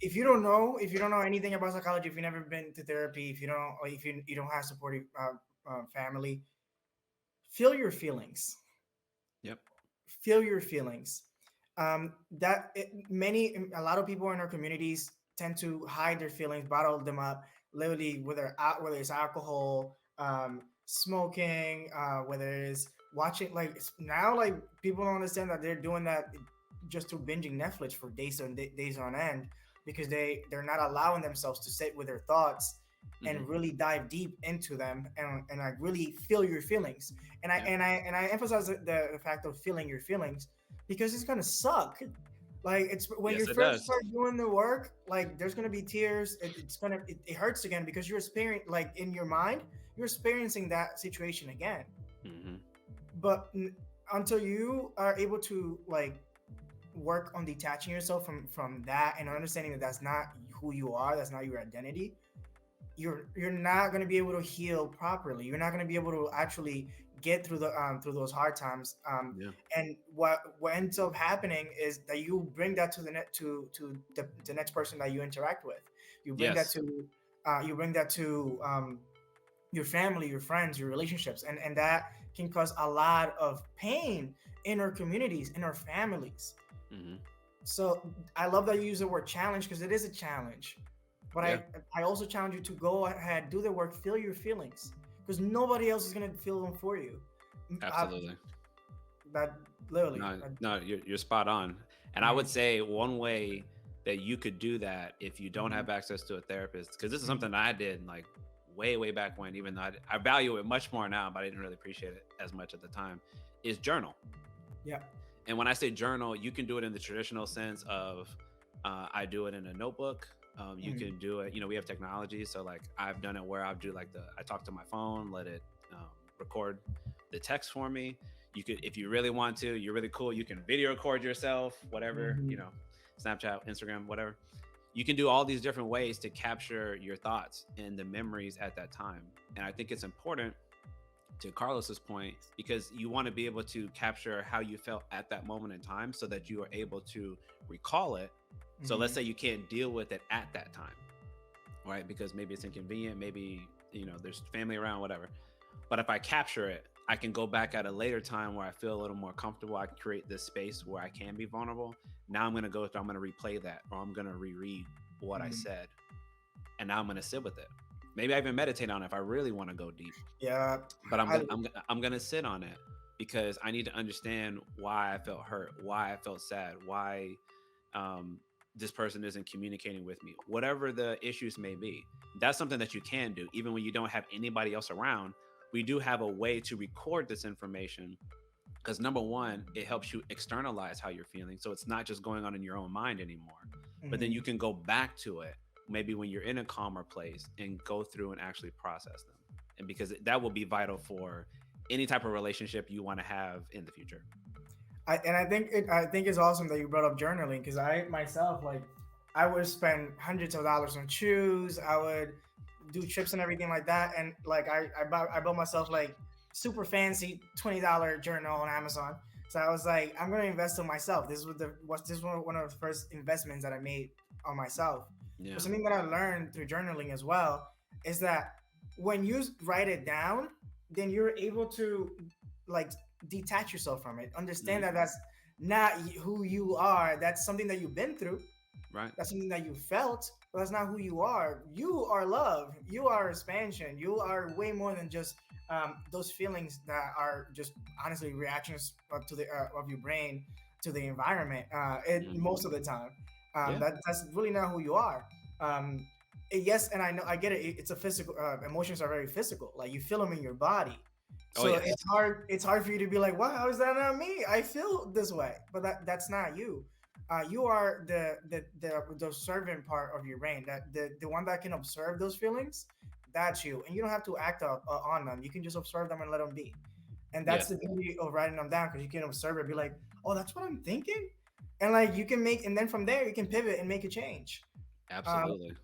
if you don't know anything about psychology, if you've never been to therapy, if you don't, or if you don't have supportive family, feel your feelings. Yep. Feel your feelings. A lot of people in our communities tend to hide their feelings, bottle them up, literally whether it's alcohol, smoking, whether it's watching like now like people don't understand that they're doing that just through binging Netflix for days on end because they're not allowing themselves to sit with their thoughts Hmm. and really dive deep into them and like really feel your feelings. Yeah. I emphasize the fact of feeling your feelings because it's gonna suck. Like it's when you Yes, it first does. start doing the work, like there's gonna be tears. It hurts again because you're experiencing like in your mind you're experiencing that situation again. Hmm. But until you are able to like work on detaching yourself from that and understanding that that's not who you are, that's not your identity, you're not going to be able to heal properly. You're not going to be able to actually get through those hard times. Yeah. And what ends up happening is that you bring that to the next person that you interact with. You bring that Yes. to your family, your friends, your relationships, and that can cause a lot of pain in our communities, in our families. Hmm. So I love that you use the word challenge because it is a challenge. But Yeah. I also challenge you to go ahead, do the work, feel your feelings because nobody else is gonna feel them for you. I, Absolutely. that literally, No, no, you're spot on. And I would mhm, say one way that you could do that if you don't mhm, have access to a therapist, because this is mhm, something that I did like way, way back when, even though I value it much more now, but I didn't really appreciate it as much at the time, is journal. yeah, And when I say journal, you can do it in the traditional sense of I do it in a notebook. You mhm, can do it, we have technology. So like I've done it where I talk to my phone, let it record the text for me. You could, if you really want to, you're really cool. You can video record yourself, whatever, mhm, Snapchat, Instagram, whatever. You can do all these different ways to capture your thoughts and the memories at that time. And I think it's important to Carlos's point, because you want to be able to capture how you felt at that moment in time so that you are able to recall it. So let's mhm, say you can't deal with it at that time, right? Because maybe it's inconvenient, maybe, there's family around, whatever. But if I capture it, I can go back at a later time where I feel a little more comfortable. I can create this space where I can be vulnerable. Now I'm going to go through, I'm going to replay that, or I'm going to reread what I mhm. said. And now I'm going to sit with it. Maybe I even meditate on it if I really want to go deep, Yeah. but I I'm gonna sit on it because I need to understand why I felt hurt, why I felt sad, why um, this person isn't communicating with me, whatever the issues may be. That's something that you can do even when you don't have anybody else around. We do have a way to record this information because number one, it helps you externalize how you're feeling, so it's not just going on in your own mind anymore. But then you mhm. can go back to it maybe when you're in a calmer place and go through and actually process them, and because that will be vital for any type of relationship you want to have in the future. I think it's awesome that you brought up journaling because I myself like I would spend hundreds of dollars on shoes. I would do trips and everything like that, and like I bought myself like super fancy $20 journal on Amazon. So I was like, I'm gonna invest in myself. This was one of the first investments that I made on myself. But Yeah. something that I learned through journaling as well is that when you write it down, then you're able to like detach yourself from it. Understand Hmm. that that's not who you are. That's something that you've been through. Right. That's something that you felt, but that's not who you are. You are love. You are expansion. You are way more than just those feelings that are just honestly reactions of your brain to the environment. Hmm. Most of the time, Yeah. that's really not who you are. Um, yes, and I know I get it. It's a physical. Emotions are very physical. Like you feel them in your body. Oh So yes. it's hard. It's hard for you to be like, "Wow, how is that not me? I feel this way," but that's not you. You are the servant part of your brain, that the one that can observe those feelings. That's you, and you don't have to act on them. You can just observe them and let them be. And that's Yes. the beauty of writing them down because you can observe it, be like, "Oh, that's what I'm thinking," and like you can make, and then from there you can pivot and make a change. Um, Absolutely.